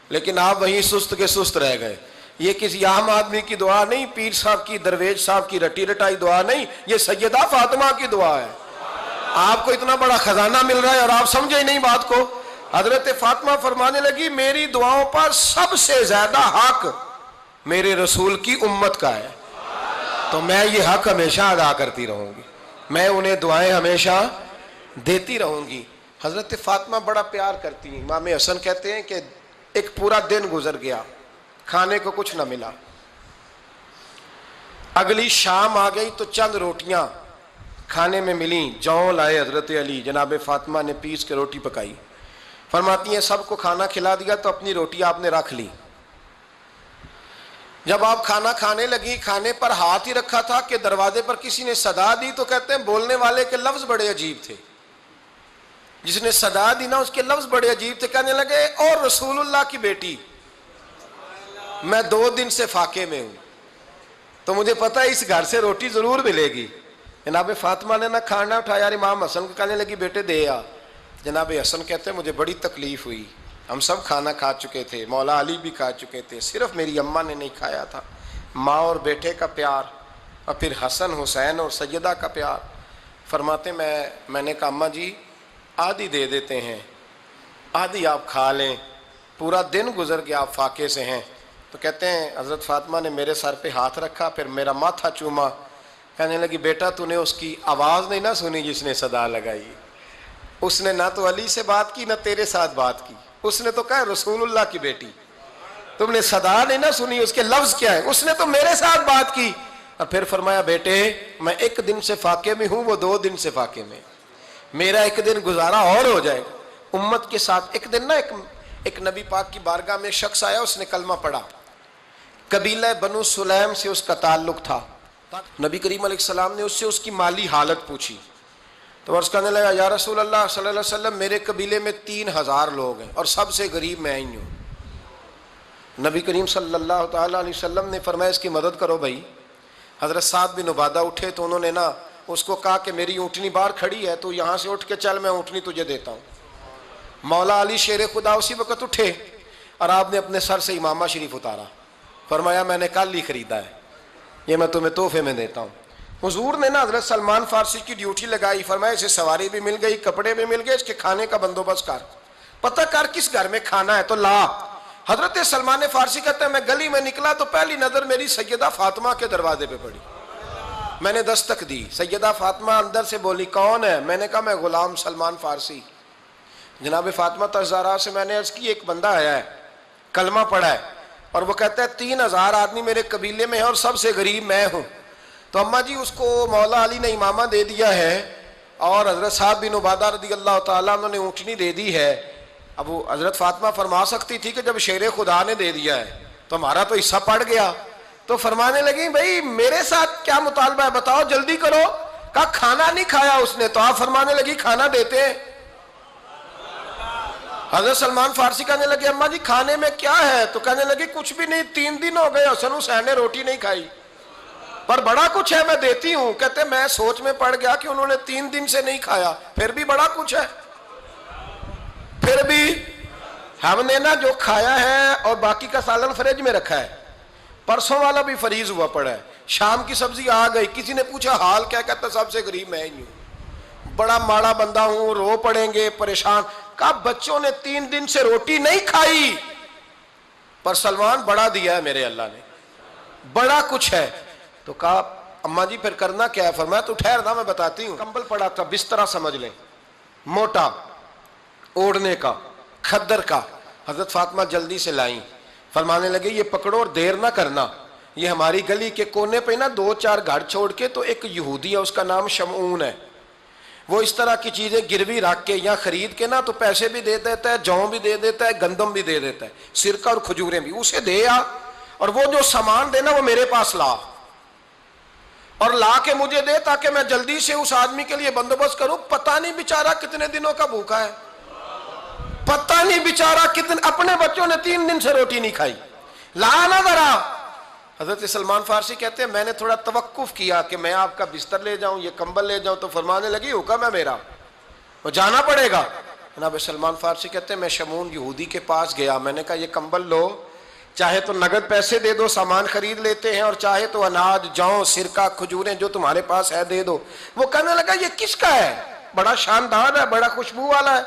لیکن آپ وہیں سست کے سست رہ گئے۔ یہ کسی عام آدمی کی دعا نہیں، پیر صاحب کی، درویش صاحب کی رٹی رٹائی دعا نہیں، یہ سیدہ فاطمہ کی دعا ہے۔ آپ کو اتنا بڑا خزانہ مل رہا ہے اور آپ سمجھے ہی نہیں بات کو۔ حضرت فاطمہ فرمانے لگی میری دعاؤں پر سب سے زیادہ حق میرے رسول کی امت کا ہے، تو میں یہ حق ہمیشہ ادا کرتی رہوں گی، میں انہیں دعائیں ہمیشہ دیتی رہوں گی۔ حضرت فاطمہ بڑا پیار کرتی ہیں۔ امام حسن کہتے ہیں کہ ایک پورا دن گزر گیا، کھانے کو کچھ نہ ملا، اگلی شام آ گئی تو چند روٹیاں کھانے میں ملیں، جوں لائے حضرت علی، جناب فاطمہ نے پیس کے روٹی پکائی، فرماتی ہیں سب کو کھانا کھلا دیا تو اپنی روٹی آپ نے رکھ لی۔ جب آپ کھانا کھانے لگی، کھانے پر ہاتھ ہی رکھا تھا کہ دروازے پر کسی نے صدا دی، تو کہتے ہیں بولنے والے کے لفظ بڑے عجیب تھے، جس نے صدا دی نا اس کے لفظ بڑے عجیب تھے، کہنے لگے اور رسول اللہ کی بیٹی میں 2 دن سے فاقے میں ہوں، تو مجھے پتا ہے اس گھر سے روٹی ضرور ملے گی۔ جناب فاطمہ نے نہ کھانا اٹھایا، امام حسن کو کہنے لگی بیٹے دے آ۔ جناب حسن کہتے ہیں مجھے بڑی تکلیف ہوئی، ہم سب کھانا کھا چکے تھے، مولا علی بھی کھا چکے تھے، صرف میری اماں نے نہیں کھایا تھا۔ ماں اور بیٹے کا پیار، اور پھر حسن حسین اور سیدہ کا پیار۔ فرماتے میں نے کہا اماں جی آدھی دے دیتے ہیں، آدھی آپ کھا لیں، پورا دن گزر گیا آپ فاقے سے ہیں۔ تو کہتے ہیں حضرت فاطمہ نے میرے سر پہ ہاتھ رکھا، پھر میرا ماتھا چوما، کہنے لگی بیٹا تو نے اس کی آواز نہیں نہ سنی جس نے صدا لگائی، اس نے نہ تو علی سے بات کی نہ تیرے ساتھ بات کی، اس نے تو کہا رسول اللہ کی بیٹی، تم نے صدا نہیں نہ سنی، اس کے لفظ کیا ہے، اس نے تو میرے ساتھ بات کی۔ اور پھر فرمایا بیٹے میں 1 دن سے فاقے میں ہوں، وہ 2 دن سے فاقے میں، میرا 1 دن گزارا اور ہو جائے گا امت کے ساتھ۔ ایک دن نا ایک نبی پاک کی بارگاہ میں شخص آیا، اس نے کلمہ پڑھا، قبیلہ بنو سلیم سے اس کا تعلق تھا۔ نبی کریم علیہ السلام نے اس سے اس کی مالی حالت پوچھی، تو عرض کرنے لگا یا رسول اللہ صلی اللہ علیہ وسلم میرے قبیلے میں 3000 لوگ ہیں اور سب سے غریب میں ہی ہوں۔ نبی کریم صلی اللہ تعالیٰ علیہ وسلم نے فرمایا اس کی مدد کرو بھائی۔ حضرت سعد بن عبادہ اٹھے تو انہوں نے نا اس کو کہا کہ میری اونٹنی باہر کھڑی ہے، تو یہاں سے اٹھ کے چل میں اونٹنی تجھے دیتا ہوں۔ مولا علی شیر خدا اسی وقت اٹھے اور آپ نے اپنے سر سے امامہ شریف اتارا، فرمایا میں نے کل ہی خریدا ہے، یہ میں تمہیں تحفے میں دیتا ہوں۔ حضور نے نا حضرت سلمان فارسی کی ڈیوٹی لگائی، فرمایا اسے سواری بھی مل گئی، کپڑے بھی مل گئے، اس کے کھانے کا بندوبست کر، پتہ کر کس گھر میں کھانا ہے تو لا۔ حضرت سلمان فارسی کہتے ہیں میں گلی میں نکلا تو پہلی نظر میری سیدہ فاطمہ کے دروازے پہ پڑی، میں نے دستک دی، سیدہ فاطمہ اندر سے بولی کون ہے؟ میں نے کہا میں غلام سلمان فارسی۔ جناب فاطمہ تزارہ سے میں نے عرض کی ایک بندہ آیا ہے، کلمہ پڑھا ہے، اور وہ کہتا ہے 3000 آدمی میرے قبیلے میں ہیں اور سب سے غریب میں ہوں۔ تو اماں جی اس کو مولا علی نے امامہ دے دیا ہے اور حضرت سعد بن عبادہ رضی اللہ تعالیٰ عنہ نے اونٹنی دے دی ہے۔ اب وہ حضرت فاطمہ فرما سکتی تھی کہ جب شیر خدا نے دے دیا ہے تو ہمارا تو حصہ پڑ گیا، تو فرمانے لگی بھائی میرے ساتھ کیا مطالبہ ہے بتاؤ جلدی کرو۔ کہا کھانا نہیں کھایا اس نے، تو آپ فرمانے لگی کھانا دیتے ہیں۔ حضرت سلمان فارسی کہنے لگے اماں جی کھانے میں کیا ہے؟ تو کہنے لگی کچھ بھی نہیں، 3 دن ہو گئے حسن حسین نے روٹی نہیں کھائی۔ پر بڑا کچھ ہے میں دیتی ہوں. کہتے میں سوچ میں پڑ گیا کہ انہوں نے 3 دن سے نہیں کھایا, پھر بھی بڑا کچھ ہے. پھر بھی ہم نے نا جو کھایا ہے اور باقی کا سالن فریج میں رکھا ہے, پرسوں والا بھی فریز ہوا پڑا ہے, شام کی سبزی آ گئی, کسی نے پوچھا حال کیا, کہتا سب سے غریب میں ہی ہوں, بڑا ماڑا بندہ ہوں, رو پڑیں گے, پریشان. کہا بچوں نے 3 دن سے روٹی نہیں کھائی, پر سلمان بڑا دیا ہے میرے اللہ نے, بڑا کچھ ہے. تو کہا اماں جی پھر کرنا کیا ہے؟ فرمایا تو ٹھہر نا میں بتاتی ہوں. کمبل پڑا تھا, بسترا سمجھ لیں, موٹا اوڑھنے کا, کھدر کا. حضرت فاطمہ جلدی سے لائیں, فرمانے لگے یہ پکڑو اور دیر نہ کرنا. یہ ہماری گلی کے کونے پہ نا 2-4 گھر چھوڑ کے تو ایک یہودی ہے, اس کا نام شمعون ہے, وہ اس طرح کی چیزیں گروی رکھ کے یا خرید کے نا تو پیسے بھی دے دیتا ہے, جوں بھی دے دیتا ہے, گندم بھی دے دیتا ہے, سرکہ اور کھجوریں بھی. اسے دے آ, اور وہ جو سامان دینا وہ میرے پاس لا, اور لا کے مجھے دے تاکہ میں جلدی سے اس آدمی کے لیے بندوبست کروں. پتہ نہیں بیچارہ کتنے دنوں کا بھوکا ہے, پتہ نہیں بیچارہ کتنے, اپنے بچوں نے 3 دن سے روٹی نہیں کھائی, لا نہ ذرا. حضرت سلمان فارسی کہتے ہیں میں نے تھوڑا توقف کیا کہ میں آپ کا بستر لے جاؤں, یہ کمبل لے جاؤں, تو فرمانے لگی حکم ہے میرا, وہ جانا پڑے گا. جناب سلمان فارسی کہتے ہیں میں شمعون یہودی کے پاس گیا, میں نے کہا یہ کمبل لو, چاہے تو نگد پیسے دے دو, سامان خرید لیتے ہیں, اور چاہے تو اناج, جوں, سرکہ, کھجوریں جو تمہارے پاس ہے دے دو. وہ کہنے لگا یہ کس کا ہے, بڑا شاندار ہے, بڑا خوشبو والا ہے.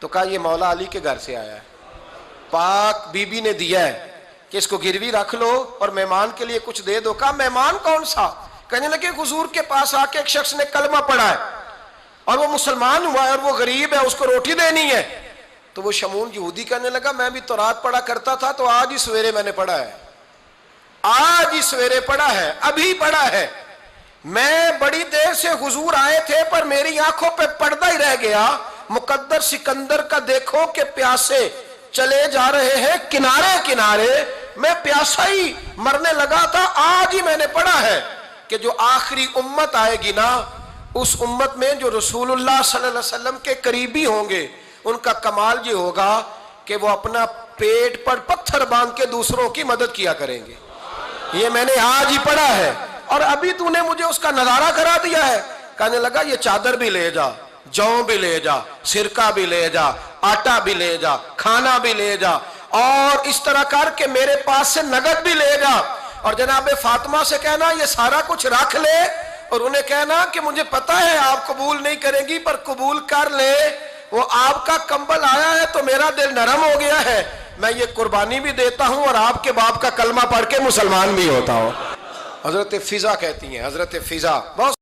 تو کہا یہ مولا علی کے گھر سے آیا ہے, پاک بی بی نے دیا ہے کہ اس کو گروی رکھ لو اور مہمان کے لیے کچھ دے دو. کہا مہمان کون سا؟ کہنے لگے حضور کے پاس آ کے ایک شخص نے کلمہ پڑھا ہے اور وہ مسلمان ہوا ہے اور وہ غریب ہے, اس کو روٹی دینی ہے. تو وہ شمعون یہودی کہنے لگا میں بھی تورات پڑھا کرتا تھا, تو آج ہی سویرے میں نے پڑھا ہے, آج ہی سویرے پڑھا ہے, ابھی پڑھا ہے. میں بڑی دیر سے حضور آئے تھے پر میری آنکھوں پہ پردہ ہی رہ گیا, مقدر سکندر کا دیکھو کہ پیاسے چلے جا رہے ہیں کنارے کنارے, میں پیاسا ہی مرنے لگا تھا, آج ہی میں نے پڑھا ہے کہ جو آخری امت آئے گی نا, اس امت میں جو رسول اللہ صلی اللہ علیہ وسلم کے قریبی ہوں گے, ان کا کمال یہ ہوگا کہ وہ اپنا پیٹ پر پتھر باندھ کے دوسروں کی مدد کیا کریں گے. یہ میں نے آج ہی پڑھا ہے اور ابھی تو نے مجھے اس کا نظارہ کرا دیا ہے. کہنے لگا یہ چادر بھی لے جا, جوں بھی لے جا, سرکہ بھی لے جا, آٹا بھی لے جا, کھانا بھی لے جا, اور اس طرح کر کے میرے پاس سے نگد بھی لے جا, اور جناب فاطمہ سے کہنا یہ سارا کچھ رکھ لے, اور انہیں کہنا کہ مجھے پتا ہے آپ قبول نہیں کریں گی پر قبول کر لے, وہ آپ کا کمبل آیا ہے تو میرا دل نرم ہو گیا ہے, میں یہ قربانی بھی دیتا ہوں اور آپ کے باپ کا کلمہ پڑھ کے مسلمان بھی ہوتا ہوں. حضرت فضا کہتی ہیں, حضرت فضا بہت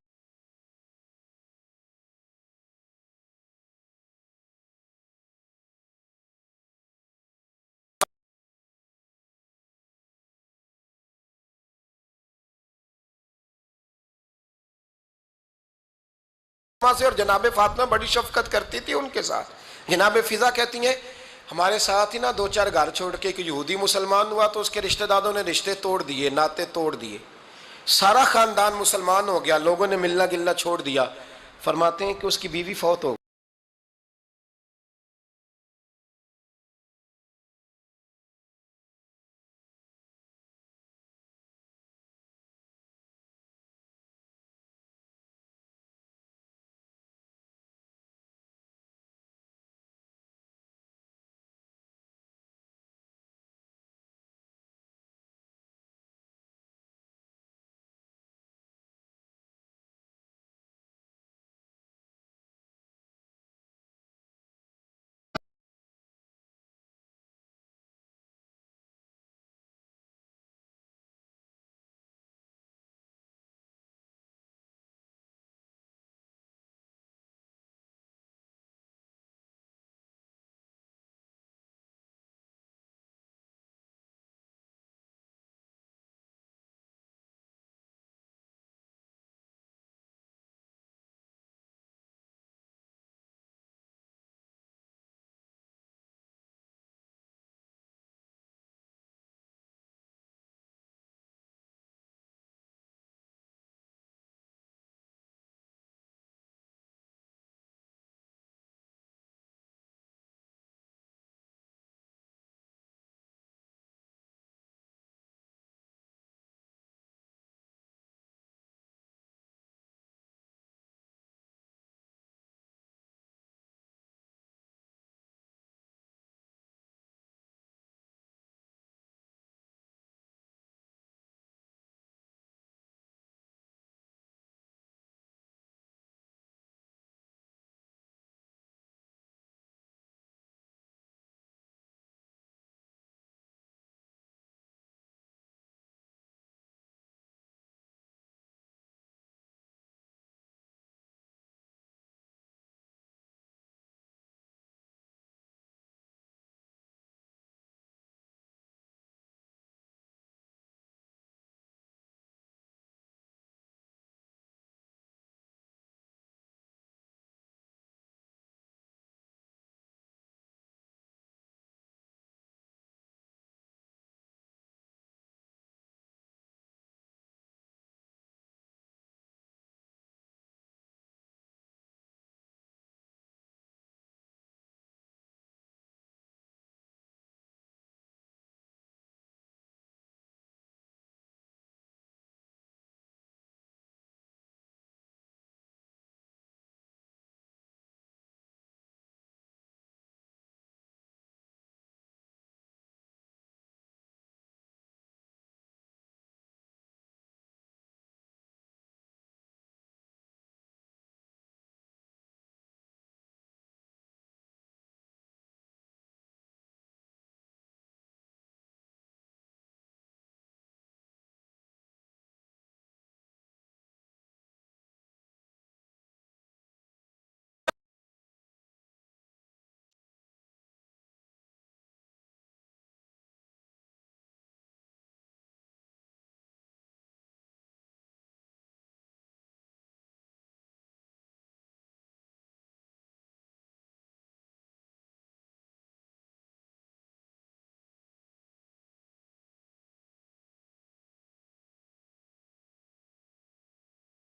سے, اور جناب فاطمہ بڑی شفقت کرتی تھی ان کے ساتھ. جناب فضا کہتی ہیں ہمارے ساتھ ہی نا 2-4 گھر چھوڑ کے ایک یہودی مسلمان ہوا تو اس کے رشتہ داروں نے رشتے توڑ دیے, ناطے توڑ دیے, سارا خاندان مسلمان ہو گیا, لوگوں نے ملنا گلنا چھوڑ دیا. فرماتے ہیں کہ اس کی بیوی فوت ہو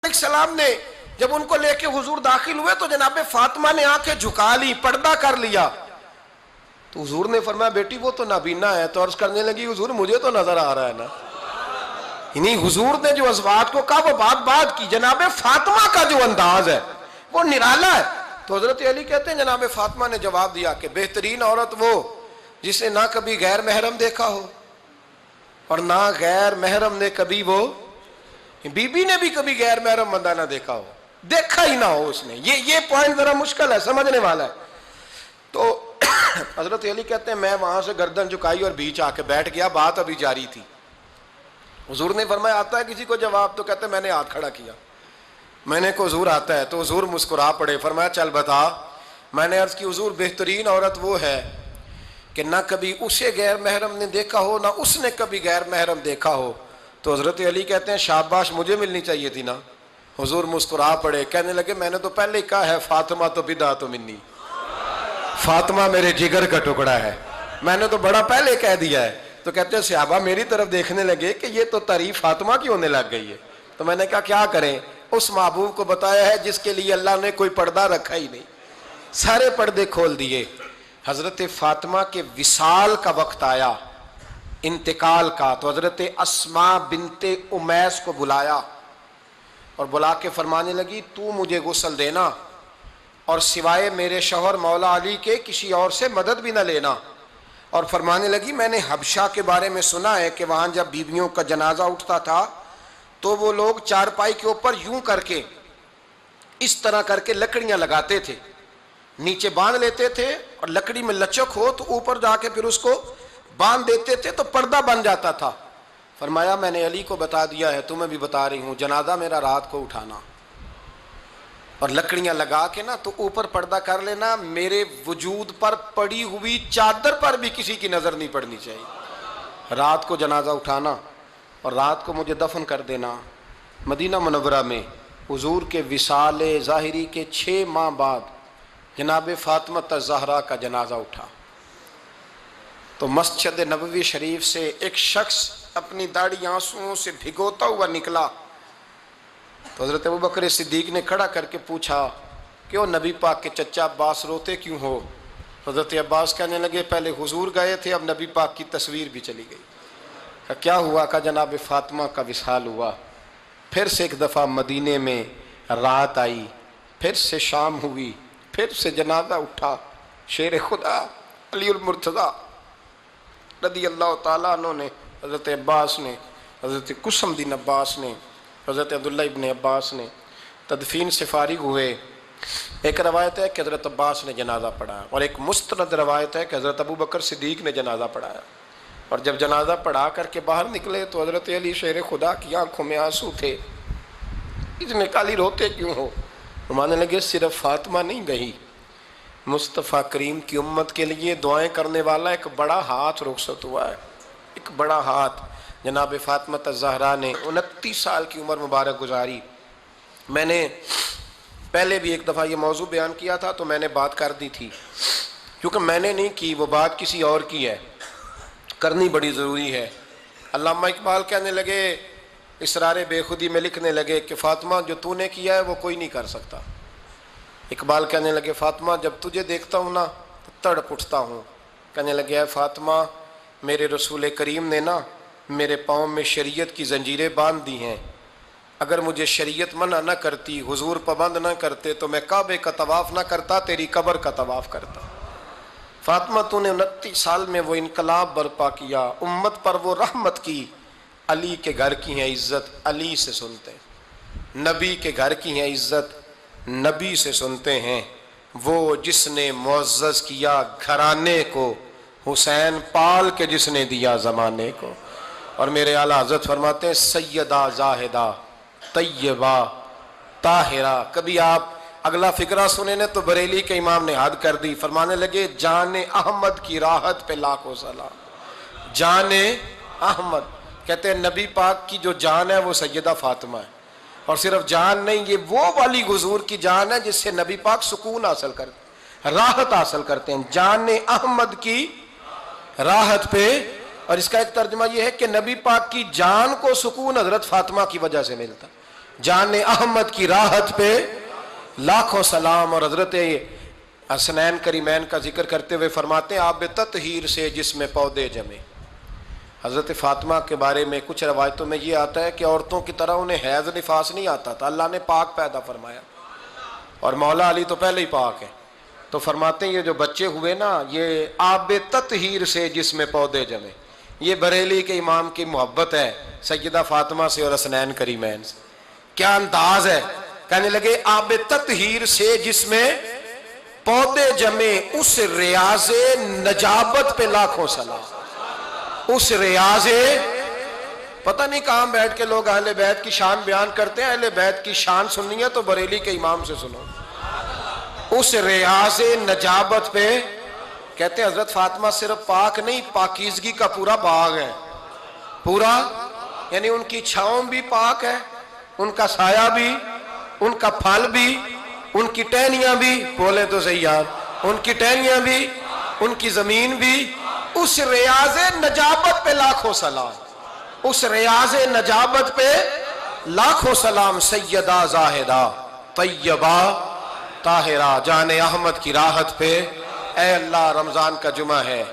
السلام نے جب ان کو لے کے حضور داخل ہوئے تو جناب فاطمہ نے آنکھیں جھکا لی، پردہ کر لیا. تو حضور نے فرمایا بیٹی وہ تو نابینا ہے. تو عرض کرنے لگی حضور مجھے تو نظر آ رہا ہے نا. یعنی حضور نے جو ازواج کو کہا وہ بات کی. جناب فاطمہ کا جو انداز ہے وہ نرالا ہے. تو حضرت علی کہتے ہیں جناب فاطمہ نے جواب دیا کہ بہترین عورت وہ جس نے نہ کبھی غیر محرم دیکھا ہو اور نہ غیر محرم نے کبھی، وہ بی بی نے بھی کبھی غیر محرم بندہ نہ دیکھا ہو، دیکھا ہی نہ ہو اس نے. یہ پوائنٹ ذرا مشکل ہے، سمجھنے والا ہے. تو حضرت علی کہتے ہیں میں وہاں سے گردن جھکائی اور بیچ آ کے بیٹھ گیا. بات ابھی جاری تھی. حضور نے فرمایا آتا ہے کسی کو جواب؟ تو کہتے ہیں میں نے ہاتھ کھڑا کیا. میں نے کو حضور آتا ہے. تو حضور مسکرا پڑے. فرمایا چل بتا. میں نے عرض کی حضور بہترین عورت وہ ہے کہ نہ کبھی اسے غیر محرم نے دیکھا ہو نہ اس نے کبھی غیر محرم دیکھا ہو. تو حضرت علی کہتے ہیں شاباش مجھے ملنی چاہیے تھی نا. حضور مسکرا پڑے. کہنے لگے میں نے تو پہلے ہی کہا ہے فاطمہ تو بدعت منی، فاطمہ میرے جگر کا ٹکڑا ہے. میں نے تو بڑا پہلے کہہ دیا ہے. تو کہتے ہیں صحابہ میری طرف دیکھنے لگے کہ یہ تو تعریف فاطمہ کی ہونے لگ گئی ہے. تو میں نے کہا کیا کریں؟ اس محبوب کو بتایا ہے جس کے لیے اللہ نے کوئی پردہ رکھا ہی نہیں، سارے پردے کھول دیے. حضرت فاطمہ کے وصال کا وقت آیا، انتقال کا. تو حضرت اسماء بنت امیس کو بلایا اور بلا کے فرمانے لگی تو مجھے غسل دینا اور سوائے میرے شوہر مولا علی کے کسی اور سے مدد بھی نہ لینا. اور فرمانے لگی میں نے حبشہ کے بارے میں سنا ہے کہ وہاں جب بیویوں کا جنازہ اٹھتا تھا تو وہ لوگ چارپائی کے اوپر یوں کر کے اس طرح کر کے لکڑیاں لگاتے تھے، نیچے باندھ لیتے تھے اور لکڑی میں لچک ہو تو اوپر جا کے پھر اس کو باندھ دیتے تھے تو پردہ بن جاتا تھا. فرمایا میں نے علی کو بتا دیا ہے، تمہیں بھی بتا رہی ہوں، جنازہ میرا رات کو اٹھانا اور لکڑیاں لگا کے نا تو اوپر پردہ کر لینا. میرے وجود پر پڑی ہوئی چادر پر بھی کسی کی نظر نہیں پڑنی چاہیے. رات کو جنازہ اٹھانا اور رات کو مجھے دفن کر دینا. مدینہ منورہ میں حضور کے وصال ظاہری کے 6 ماہ بعد جناب فاطمہ الزہرا کا جنازہ اٹھا. تو مسجد نبوی شریف سے ایک شخص اپنی داڑھی آنسوؤں سے بھگوتا ہوا نکلا. تو حضرت ابوبکر صدیق نے کھڑا کر کے پوچھا کیوں نبی پاک کے چچا عباس روتے کیوں ہو؟ حضرت عباس کہنے لگے پہلے حضور گئے تھے اب نبی پاک کی تصویر بھی چلی گئی. کیا ہوا؟ کہ جناب فاطمہ کا وصال ہوا. پھر سے ایک دفعہ مدینے میں رات آئی، پھر سے شام ہوئی، پھر سے جنازہ اٹھا. شیر خدا علی المرتضیٰ رضی اللہ تعالیٰ عنہ نے، حضرت عباس نے، حضرت قسم بن عباس نے، حضرت عبداللہ ابن عباس نے تدفین سے فارغ ہوئے. ایک روایت ہے کہ حضرت عباس نے جنازہ پڑھایا اور ایک مستند روایت ہے کہ حضرت ابوبکر صدیق نے جنازہ پڑھایا. اور جب جنازہ پڑھا کر کے باہر نکلے تو حضرت علی شیر خدا کی آنکھوں میں آنسو تھے. اتنے کالی روتے کیوں ہو؟ ماننے لگے صرف فاطمہ نہیں گئی، مصطفیٰ کریم کی امت کے لیے دعائیں کرنے والا ایک بڑا ہاتھ رخصت ہوا ہے. ایک بڑا ہاتھ جناب فاطمہ الزہرا نے 29 سال کی عمر مبارک گزاری. میں نے پہلے بھی ایک دفعہ یہ موضوع بیان کیا تھا تو میں نے بات کر دی تھی، کیونکہ میں نے نہیں کی، وہ بات کسی اور کی ہے، کرنی بڑی ضروری ہے. علامہ اقبال کہنے لگے، اسرار بے خودی میں لکھنے لگے کہ فاطمہ جو تو نے کیا ہے وہ کوئی نہیں کر سکتا. اقبال کہنے لگے فاطمہ جب تجھے دیکھتا ہوں نا تو تڑپ اٹھتا ہوں. کہنے لگے اے فاطمہ میرے رسول کریم نے نا میرے پاؤں میں شریعت کی زنجیریں باندھ دی ہیں، اگر مجھے شریعت منع نہ کرتی، حضور پابند نہ کرتے تو میں کعبے کا طواف نہ کرتا، تیری قبر کا طواف کرتا. فاطمہ تو نے 29 سال میں وہ انقلاب برپا کیا، امت پر وہ رحمت کی. علی کے گھر کی ہے عزت، علی سے سنتے ہیں. نبی کے گھر کی ہے عزت، نبی سے سنتے ہیں. وہ جس نے معزز کیا گھرانے کو، حسین پال کے جس نے دیا زمانے کو. اور میرے اعلیٰ حضرت فرماتے ہیں سیدہ زاہدہ طیبہ طاہرہ. کبھی آپ اگلا فقرہ سنے نے تو بریلی کے امام نے حد کر دی. فرمانے لگے جان احمد کی راحت پہ لاکھوں سلام. جان احمد کہتے ہیں نبی پاک کی جو جان ہے وہ سیدہ فاطمہ ہے. اور صرف جان نہیں، یہ وہ والی حضور کی جان ہے جس سے نبی پاک سکون حاصل کرتے، راحت حاصل کرتے ہیں. جان احمد کی راحت پہ. اور اس کا ایک ترجمہ یہ ہے کہ نبی پاک کی جان کو سکون حضرت فاطمہ کی وجہ سے ملتا. جان احمد کی راحت پہ لاکھوں سلام. اور حضرت حسنین کریمین کا ذکر کرتے ہوئے فرماتے ہیں آب تطہیر سے جس میں پودے جمے. حضرت فاطمہ کے بارے میں کچھ روایتوں میں یہ آتا ہے کہ عورتوں کی طرح انہیں حیض نفاس نہیں آتا تھا, اللہ نے پاک پیدا فرمایا, اور مولا علی تو پہلے ہی پاک ہے. تو فرماتے ہیں یہ جو بچے ہوئے نا یہ آب تطہیر سے جس میں پودے جمے. یہ بریلی کے امام کی محبت ہے سیدہ فاطمہ سے اور حسنین کریمین سے. کیا انداز ہے, کہنے لگے آب تطہیر سے جس میں پودے جمے, اس ریاض نجابت پہ لاکھوں سلام. اس ریاض, پتہ نہیں کہاں بیٹھ کے لوگ اہل بیت کی شان بیان کرتے ہیں, اہل بیت کی شان سننی ہے تو بریلی کے امام سے سنو. اس ریاض نجابت پہ کہتے ہیں حضرت فاطمہ صرف پاک نہیں, پاکیزگی کا پورا باغ ہے, پورا, یعنی ان کی چھاؤں بھی پاک ہے, ان کا سایہ بھی, ان کا پھل بھی, ان کی ٹہنیاں بھی, بولے تو صحیح یار, ان کی ٹہنیاں بھی, ان کی زمین بھی. اس ریاض نجابت پہ لاکھوں سلام, اس ریاض نجابت پہ لاکھوں سلام. سیدہ زاہدہ طیبہ طاہرہ جان احمد کی راحت پہ. اے اللہ رمضان کا جمعہ ہے,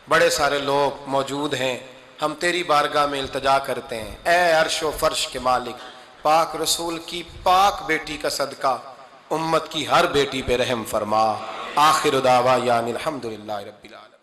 بڑے سارے لوگ موجود ہیں, ہم تیری بارگاہ میں التجا کرتے ہیں اے عرش و فرش کے مالک, پاک رسول کی پاک بیٹی کا صدقہ امت کی ہر بیٹی پہ رحم فرما. آخر دعوانا الحمدللہ رب العالمین.